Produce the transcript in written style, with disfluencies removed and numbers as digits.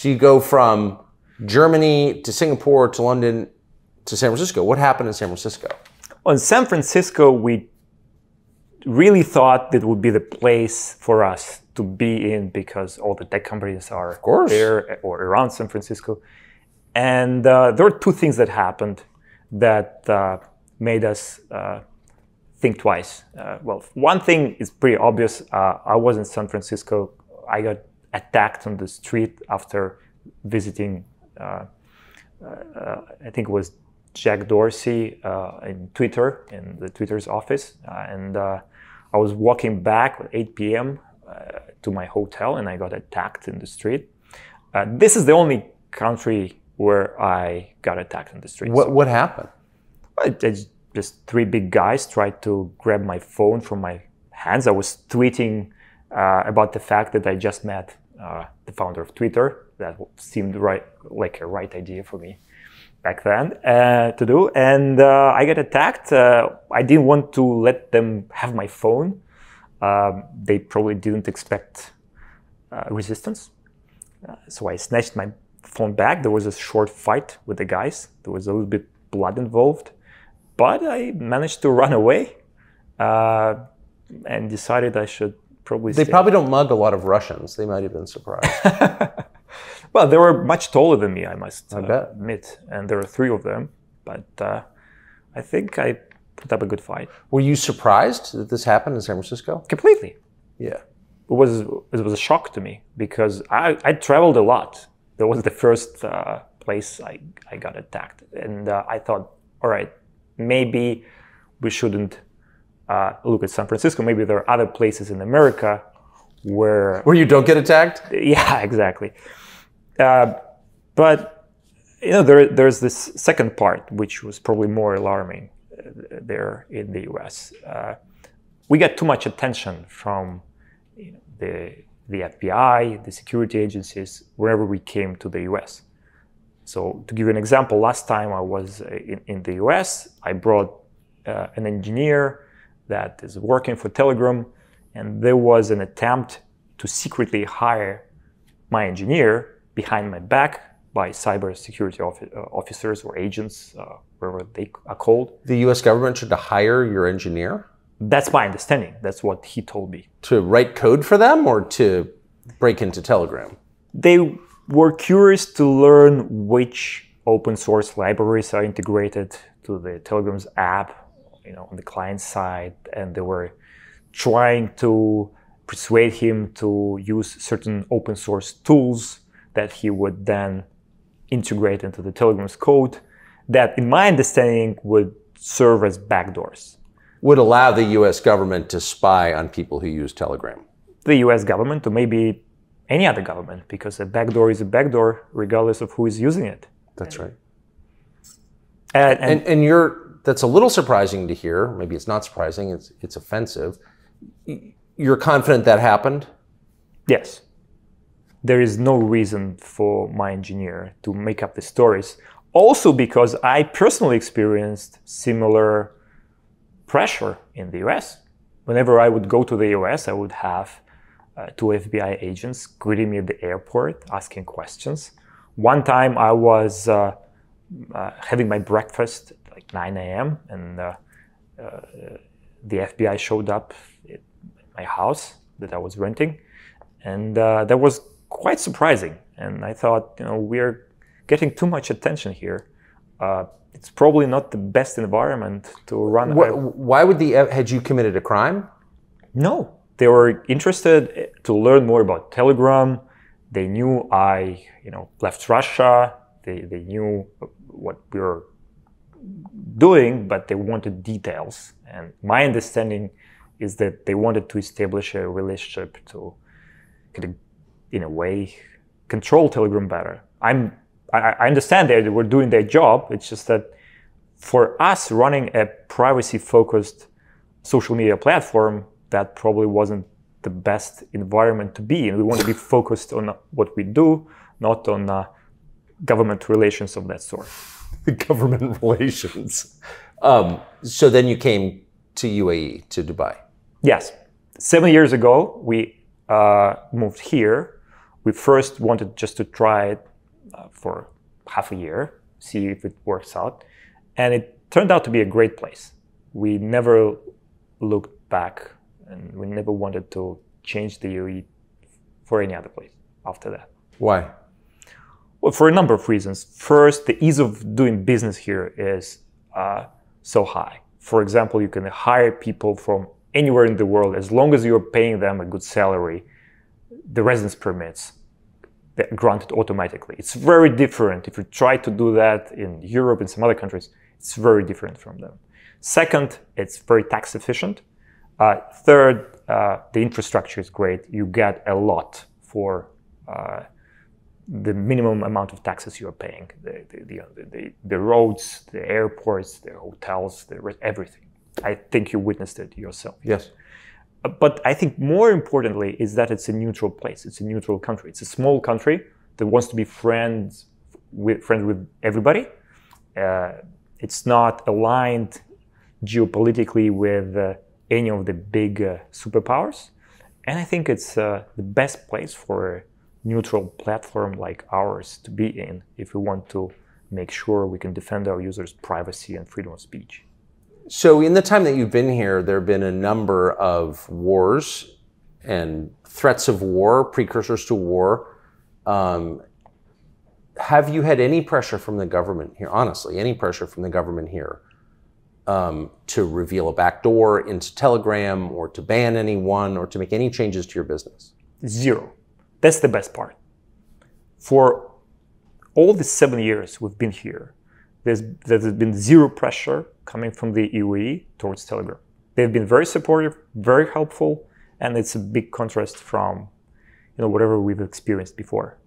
So you go from Germany to Singapore to London to San Francisco. What happened in San Francisco? Well, in San Francisco, we really thought that would be the place for us to be in because all the tech companies are there or around San Francisco. And there were two things that happened that made us think twice. Well, one thing is pretty obvious. I was in San Francisco. I got attacked on the street after visiting, I think it was Jack Dorsey in Twitter, in the Twitter's office. And I was walking back at 8 p.m. To my hotel, and I got attacked in the street. This is the only country where I got attacked in the street. What happened? Just three big guys tried to grab my phone from my hands. I was tweeting about the fact that I just met the founder of Twitter. That seemed like a right idea for me back then to do. And I got attacked. I didn't want to let them have my phone. They probably didn't expect resistance. So I snatched my phone back. There was a short fight with the guys. There was a little bit blood involved. But I managed to run away and decided I should probably They probably don't mug a lot of Russians. They might have been surprised. Well, they were much taller than me, I must admit. And there were three of them. But I think I put up a good fight. Were you surprised that this happened in San Francisco? Completely. Yeah. It was a shock to me because I traveled a lot. That was the first place I got attacked. And I thought, all right, maybe we shouldn't look at San Francisco. Maybe there are other places in America where you don't get attacked? Yeah, exactly. But there's this second part, which was probably more alarming there in the U.S. We got too much attention from the FBI, the security agencies, wherever we came to the U.S. So to give you an example, last time I was in the US, I brought an engineer that is working for Telegram, and there was an attempt to secretly hire my engineer behind my back by cybersecurity officers or agents, wherever they are called. The US government should hire your engineer? That's my understanding. That's what he told me. To write code for them or to break into Telegram? They were curious to learn which open source libraries are integrated to the Telegram's app, on the client side, and they were trying to persuade him to use certain open source tools that he would then integrate into the Telegram's code that, in my understanding, would serve as backdoors. Would allow the US government to spy on people who use Telegram? The US government, or maybe any other government, because a backdoor is a backdoor regardless of who is using it. That's right. And that's a little surprising to hear. Maybe it's not surprising, it's offensive. You're confident that happened? Yes. There is no reason for my engineer to make up the stories. Also because I personally experienced similar pressure in the US. Whenever I would go to the US, I would have two FBI agents greeting me at the airport, asking questions. One time I was having my breakfast at like 9 a.m. and the FBI showed up at my house that I was renting. And that was quite surprising. And I thought, we're getting too much attention here. It's probably not the best environment to run. Why would had you committed a crime? No. They were interested to learn more about Telegram. They knew I, left Russia. They knew what we were doing, but they wanted details. And my understanding is that they wanted to establish a relationship to, in a way, control Telegram better. I understand they were doing their job. It's just that for us running a privacy-focused social media platform, that probably wasn't the best environment to be in. We want to be focused on what we do, not on government relations of that sort. Government relations. So then you came to UAE, to Dubai. Yes. 7 years ago, we moved here We first wanted just to try it for half a year, see if it works out. And it turned out to be a great place. We never looked back, and we never wanted to change the UAE for any other place after that. Why? Well, for a number of reasons. First, the ease of doing business here is so high. For example, you can hire people from anywhere in the world as long as you're paying them a good salary. The residence permits, they're granted automatically. It's very different. If you try to do that in Europe and some other countries, it's very different from them. Second, it's very tax efficient. Third, the infrastructure is great. You get a lot for the minimum amount of taxes you're paying. The roads, the airports, the hotels, everything. I think you witnessed it yourself. Yes. But I think more importantly is that it's a neutral place. It's a neutral country. It's a small country that wants to be friends with everybody. It's not aligned geopolitically with any of the big superpowers. And I think it's the best place for a neutral platform like ours to be in if we want to make sure we can defend our users' privacy and freedom of speech. So in the time that you've been here, there have been a number of wars and threats of war, precursors to war. Have you had any pressure from the government here, honestly, any pressure from the government here to reveal a backdoor into Telegram or to ban anyone or to make any changes to your business? Zero. That's the best part. For all the 7 years we've been here, there's been zero pressure coming from the UAE towards Telegram. They've been very supportive, very helpful, and it's a big contrast from whatever we've experienced before.